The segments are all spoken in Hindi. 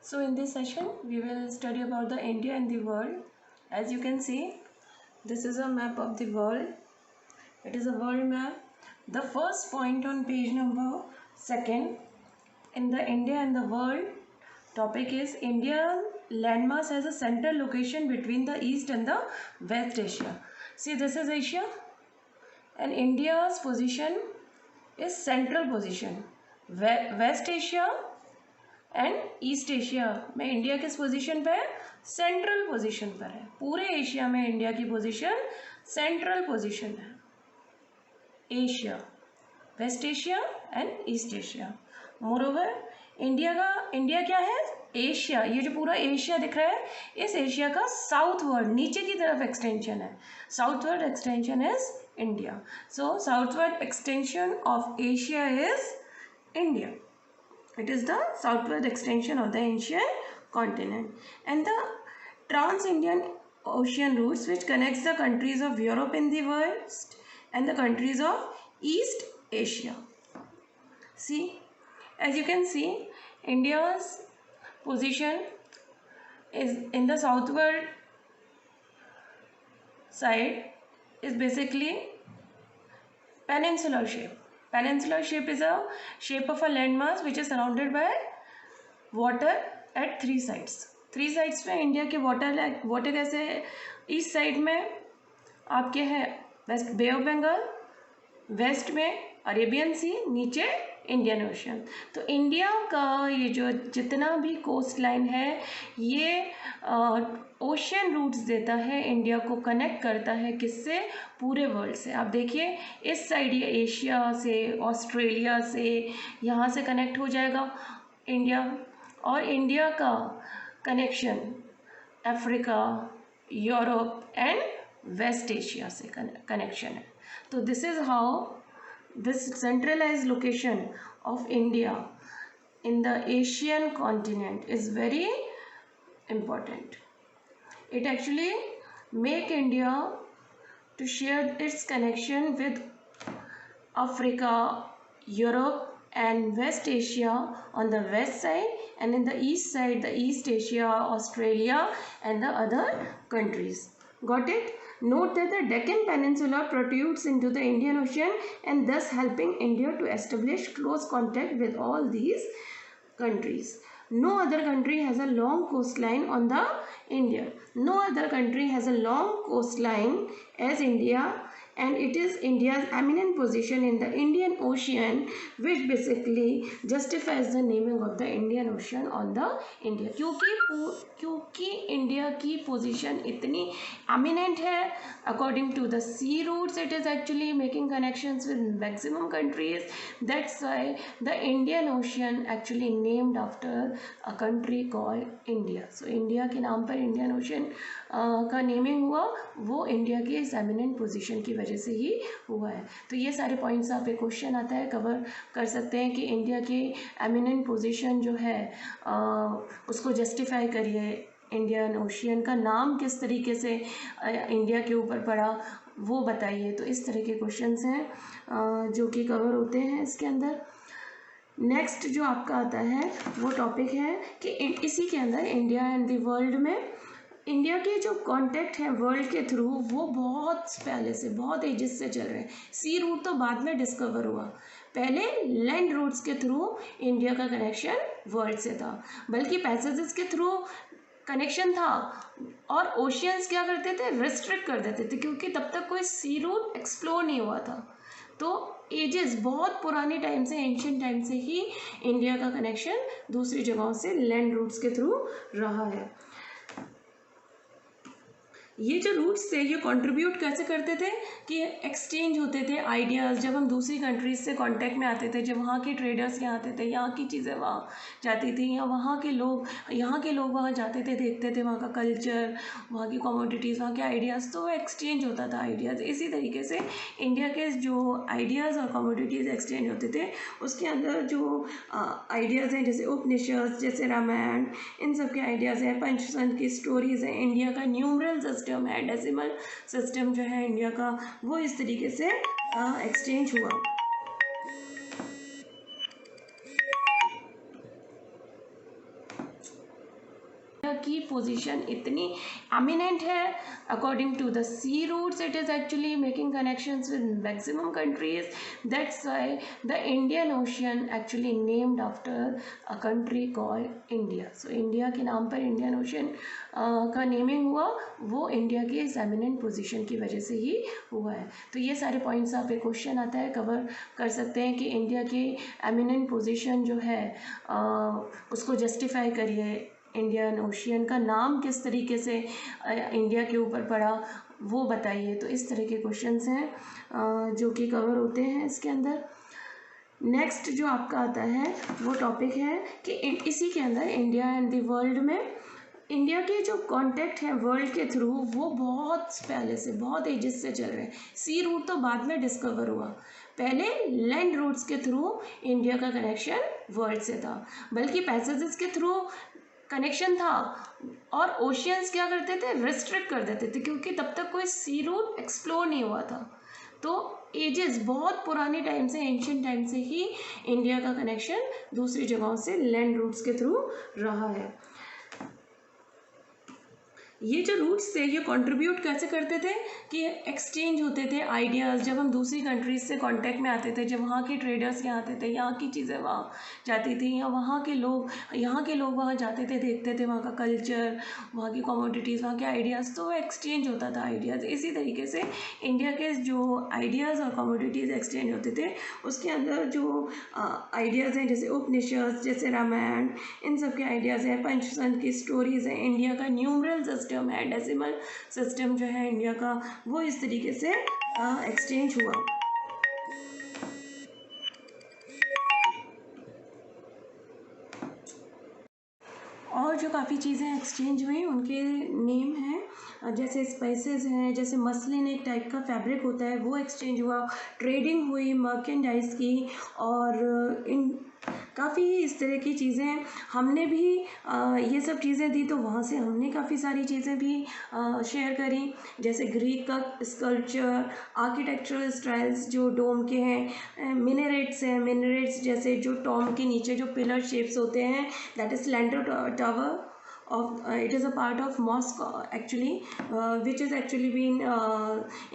So in this session we will study about the India and the world. As you can see, this is a map of the world. It is a world map. The first point on page number 2 in the India and the world topic is India landmass has a central location between the East and the West Asia. See, this is Asia and India's position is central position. West Asia and East Asia में इंडिया किस पोजीशन पे है? सेंट्रल पोजीशन पर है. पूरे एशिया में इंडिया की पोजीशन सेंट्रल पोजीशन है. Asia, West Asia and East Asia. Moreover India क्या है? एशिया. ये जो पूरा एशिया दिख रहा है, इस एशिया का साउथवर्ड नीचे की तरफ एक्सटेंशन है. Southward extension is India. So southward extension of Asia is India. It is the southward extension of the Asian continent and the trans-Indian ocean routes which connects the countries of Europe in the west and the countries of East Asia. See, as you can see, India's position is in the southward side is basically peninsular shape. Peninsular shape is a shape of a landmass which is surrounded by water at three sides. Three sides पे इंडिया के वाटर कैसे? ईस्ट साइड में आपके है west Bay of Bengal, west में अरेबियन सी, नीचे इंडियन ओशन. तो इंडिया का ये जो जितना भी कोस्ट लाइन है ये ओशियन रूट्स देता है, इंडिया को कनेक्ट करता है किससे? पूरे वर्ल्ड से. आप देखिए इस साइड ये एशिया से, ऑस्ट्रेलिया से, यहाँ से कनेक्ट हो जाएगा इंडिया. और इंडिया का connection Africa, Europe and West Asia से कनेक्शन है. तो this is how this centralized location of India in the Asian continent is very important. It actually make India to share its connection with Africa, Europe and West Asia on the west side, and in the east side the East Asia, Australia and the other countries. Got it? Note that the Deccan Peninsula protrudes into the Indian Ocean and thus helping India to establish close contact with all these countries. No other country has a long coastline on the India. No other country has a long coastline as India, and it is India's eminent position in the Indian Ocean which basically justifies the naming of the Indian Ocean on the India. क्योंकि इंडिया की पोजीशन इतनी एमिनेंट है, according to the sea routes it is actually making connections with maximum countries. That's why the Indian Ocean actually named after a country called India. So India के नाम पर इंडियन ओशियन का नेमिंग हुआ, वो इंडिया की इस एमिनेंट पोजीशन की वजह से ही हुआ है. तो ये सारे पॉइंट्स आप एक क्वेश्चन आता है कवर कर सकते हैं कि इंडिया की एमिनेंट पोजीशन जो है उसको जस्टिफाई करिए. इंडियन ओशियन का नाम किस तरीके से इंडिया के ऊपर पड़ा वो बताइए. तो इस तरह के क्वेश्चंस हैं जो कि कवर होते हैं इसके अंदर. नेक्स्ट जो आपका आता है वो टॉपिक है कि इसी के अंदर इंडिया एंड द वर्ल्ड में इंडिया के जो कॉन्टैक्ट हैं वर्ल्ड के थ्रू वो बहुत पहले से, बहुत एजेस से चल रहे हैं. सी रूट तो बाद में डिस्कवर हुआ, पहले लैंड रूट्स के थ्रू इंडिया का कनेक्शन वर्ल्ड से था. बल्कि पैसेजेस के थ्रू कनेक्शन था और ओशियंस क्या करते थे? रिस्ट्रिक्ट कर देते थे, क्योंकि तब तक कोई सी रूट एक्सप्लोर नहीं हुआ था. तो एजेस, बहुत पुराने टाइम से, एंशियंट टाइम से ही इंडिया का कनेक्शन दूसरी जगहों से लैंड रूट्स के थ्रू रहा है. ये जो रूट्स थे ये कंट्रीब्यूट कैसे करते थे कि एक्सचेंज होते थे आइडियाज़. जब हम दूसरी कंट्रीज से कांटेक्ट में आते थे, जब वहाँ के ट्रेडर्स यहाँ आते थे, यहाँ की चीज़ें वहाँ जाती थी, या वहाँ के लोग वहाँ जाते थे, देखते थे वहाँ का कल्चर, वहाँ की कमोडिटीज़, वहाँ के आइडियाज़, तो एक्सचेंज होता था आइडियाज़. इसी तरीके से इंडिया के जो आइडियाज़ और कमोडिटीज़ एक्सचेंज होते थे उसके अंदर जो आइडियाज़ हैं जैसे उपनिषद, जैसे रामायण, इन सब के आइडियाज़ हैं, पंचतंत्र की स्टोरीज़ हैं, इंडिया का न्यूमरल सिस्टम है, डेसिमल सिस्टम जो है इंडिया का, वो इस तरीके से एक्सचेंज हुआ. की पोजीशन इतनी एमिनेंट है. According to the sea routes it is actually making connections with maximum countries. That's why the Indian Ocean actually named after a country called India. So India के नाम पर इंडियन ओशियन का नेमिंग हुआ, वो इंडिया की इस एमिनेंट पोजीशन की वजह से ही हुआ है. तो ये सारे पॉइंट्स आप एक क्वेश्चन आता है कवर कर सकते हैं कि इंडिया की एमिनेंट पोजीशन जो है उसको जस्टिफाई करिए. इंडियन ओशियन का नाम किस तरीके से इंडिया के ऊपर पड़ा वो बताइए. तो इस तरह के क्वेश्चंस हैं जो कि कवर होते हैं इसके अंदर. नेक्स्ट जो आपका आता है वो टॉपिक है कि इसी के अंदर इंडिया एंड द वर्ल्ड में इंडिया के जो कॉन्टैक्ट हैं वर्ल्ड के थ्रू वो बहुत पहले से बहुत एजेस से चल रहे हैं. सी रूट तो बाद में डिस्कवर हुआ, पहले लैंड रूट्स के थ्रू इंडिया का कनेक्शन वर्ल्ड से था. बल्कि पैसेजेस के थ्रू कनेक्शन था और ओशियंस क्या करते थे, रिस्ट्रिक्ट कर देते थे क्योंकि तब तक कोई सी रूट एक्सप्लोर नहीं हुआ था. तो एजेस बहुत पुराने टाइम से, एंशियंट टाइम से ही इंडिया का कनेक्शन दूसरी जगहों से लैंड रूट्स के थ्रू रहा है. ये जो रूट्स थे ये कंट्रीब्यूट कैसे करते थे कि एक्सचेंज होते थे आइडियाज़. जब हम दूसरी कंट्रीज से कांटेक्ट में आते थे, जब वहाँ के ट्रेडर्स यहाँ आते थे, यहाँ की चीज़ें वहाँ जाती थी, या वहाँ के लोग वहाँ जाते थे, देखते थे वहाँ का कल्चर, वहाँ की कमोडिटीज़, वहाँ के आइडियाज़, तो एक्सचेंज होता था आइडियाज़. इसी तरीके से इंडिया के जो आइडियाज़ और कमोडिटीज़ एक्सचेंज होते थे उसके अंदर जो आइडियाज़ हैं जैसे उपनिषद, जैसे रामायण, इन सब के आइडियाज़ हैं, पंचतंत्र की स्टोरीज़ हैं, इंडिया का न्यूमरल सिस्टम है, डेसिमल सिस्टम जो है इंडिया का, वो इस तरीके से एक्सचेंज हुआ. और जो काफ़ी चीज़ें एक्सचेंज हुई उनके नेम हैं, जैसे स्पाइसेस हैं, जैसे मसलिन एक टाइप का फैब्रिक होता है वो एक्सचेंज हुआ, ट्रेडिंग हुई मर्केंडाइज की, और इन काफ़ी इस तरह की चीज़ें हमने भी ये सब चीज़ें दी तो वहाँ से हमने काफ़ी सारी चीज़ें भी शेयर करी. जैसे ग्रीक का स्कल्पचर, आर्किटेक्चरल स्टाइल्स जो डोम के हैं, मिनरेट्स हैं, मिनरेट्स जैसे जो टॉम के नीचे जो पिलर शेप्स होते हैं, that is slender tower of it is a part of mosque actually which is actually been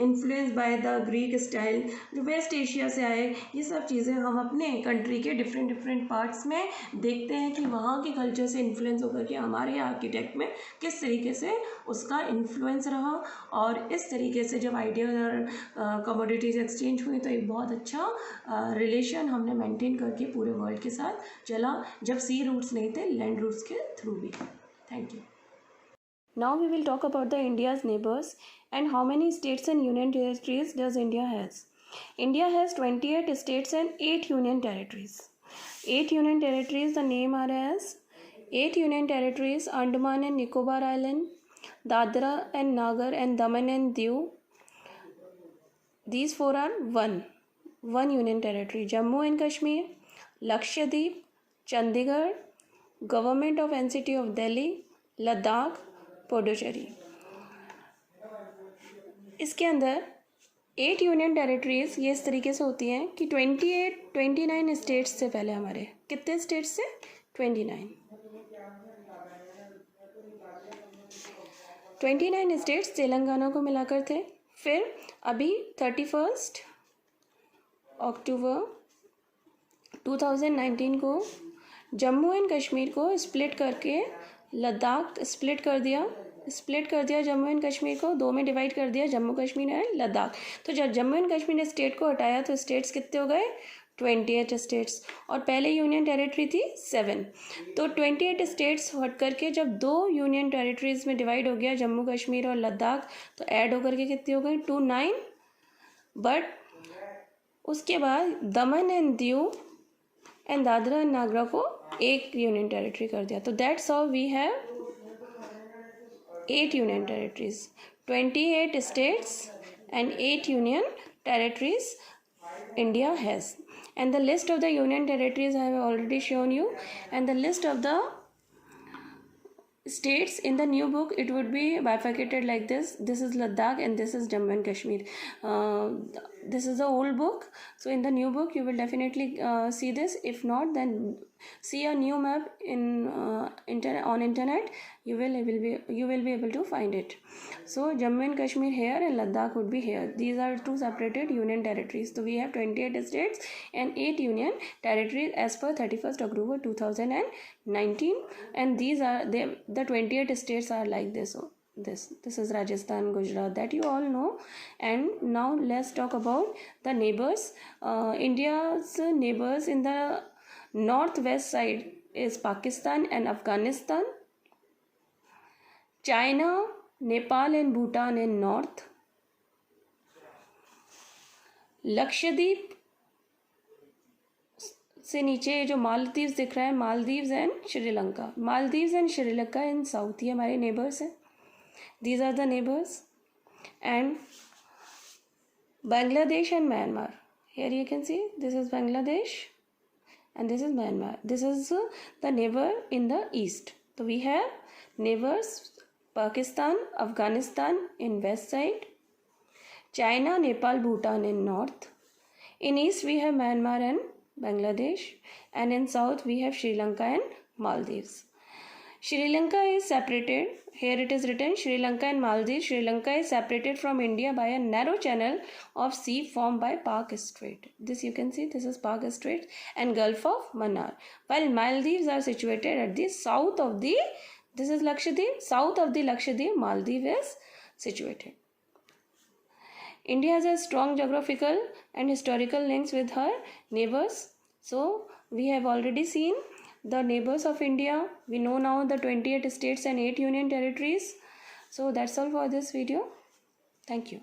influenced by the Greek style जो वेस्ट एशिया से आए. ये सब चीज़ें हम अपने कंट्री के डिफरेंट पार्ट्स में देखते हैं कि वहाँ के कल्चर से इन्फ्लुएंस होकर के हमारे आर्किटेक्ट में किस तरीके से उसका इन्फ्लुएंस रहा. और इस तरीके से जब आइडियाज और कमोडिटीज़ एक्सचेंज हुई तो एक बहुत अच्छा रिलेशन हमने मेंटेन करके पूरे वर्ल्ड के साथ चला, जब सी रूट्स नहीं थे, लैंड रूट्स के थ्रू भी. Thank you. Now we will talk about the India's neighbors and how many states and union territories does India has. India has 28 states and 8 union territories. 8 union territories, the name are as 8 union territories: Andaman and Nicobar Island, Dadra and Nagar and Daman and Diu. These 4 are one union territory. Jammu and Kashmir, Lakshadweep, Chandigarh, government of NCT of Delhi, Ladakh, Puducherry. इसके अंदर 8 यूनियन टेरिटरीज ये इस तरीके से होती हैं कि 29 स्टेट्स से, पहले हमारे कितने स्टेट्स से, 29 स्टेट्स तेलंगाना को मिलाकर थे. फिर अभी 31 अक्टूबर 2019 को जम्मू एंड कश्मीर को स्प्लिट करके लद्दाख स्प्लिट कर दिया जम्मू एंड कश्मीर को 2 में डिवाइड कर दिया, जम्मू कश्मीर एंड लद्दाख. तो जब जम्मू एंड कश्मीर स्टेट को हटाया तो स्टेट्स कितने हो गए, 28 स्टेट्स. और पहले यूनियन टेरिटरी थी 7. तो 28 स्टेट्स हट करके जब 2 यूनियन टेरिटरीज में डिवाइड हो गया, जम्मू कश्मीर और लद्दाख, तो ऐड होकर के कितनी हो गई, 29. बट उसके बाद Daman and Diu and Dadra and Nagar को एक यूनियन टेरिटरी कर दिया. तो that's how we have 8 union territories, 28 states and 8 union territories India has. And the list of the union territories I have already shown you, and the list of the states in the new book, it would be bifurcated like this. This is Ladakh and this is Jammu and Kashmir. this is the old book, so in the new book you will definitely see this. If not, then see a new map in on internet. You will be able to find it. So Jammu and Kashmir here and Ladakh would be here. These are two separated union territories. So we have 28 states and 8 union territories as per 31st October 2019, and these are the 28 states are like this. So this is Rajasthan, Gujarat, that you all know. And now let's talk about the neighbors. India's neighbors in the northwest side is Pakistan and Afghanistan, China, Nepal and Bhutan in north, Lakshadweep से नीचे जो मालदीव्स दिख रहा है, Maldives and Sri Lanka. Maldives and Sri Lanka in south, ये हमारे नेबर्स हैं. These are the neighbors. And Bangladesh and Myanmar. Here you can see this is Bangladesh and this is Myanmar. This is the neighbor in the east. So we have neighbors Pakistan, Afghanistan in west side, China, Nepal, Bhutan in north. In east we have Myanmar and Bangladesh, and in south we have Sri Lanka and Maldives. Sri Lanka is separated. Here it is written Sri Lanka and Maldives. Sri Lanka is separated from India by a narrow channel of sea formed by Park Strait. This you can see, this is Park Strait and Gulf of Mannar. While Maldives are situated at the south of the, this is Lakshadweep, south of the Lakshadweep, Maldives is situated. India has a strong geographical and historical links with her neighbors. So we have already seen the neighbors of India. We know now the 28 states and 8 union territories. So that's all for this video. Thank you.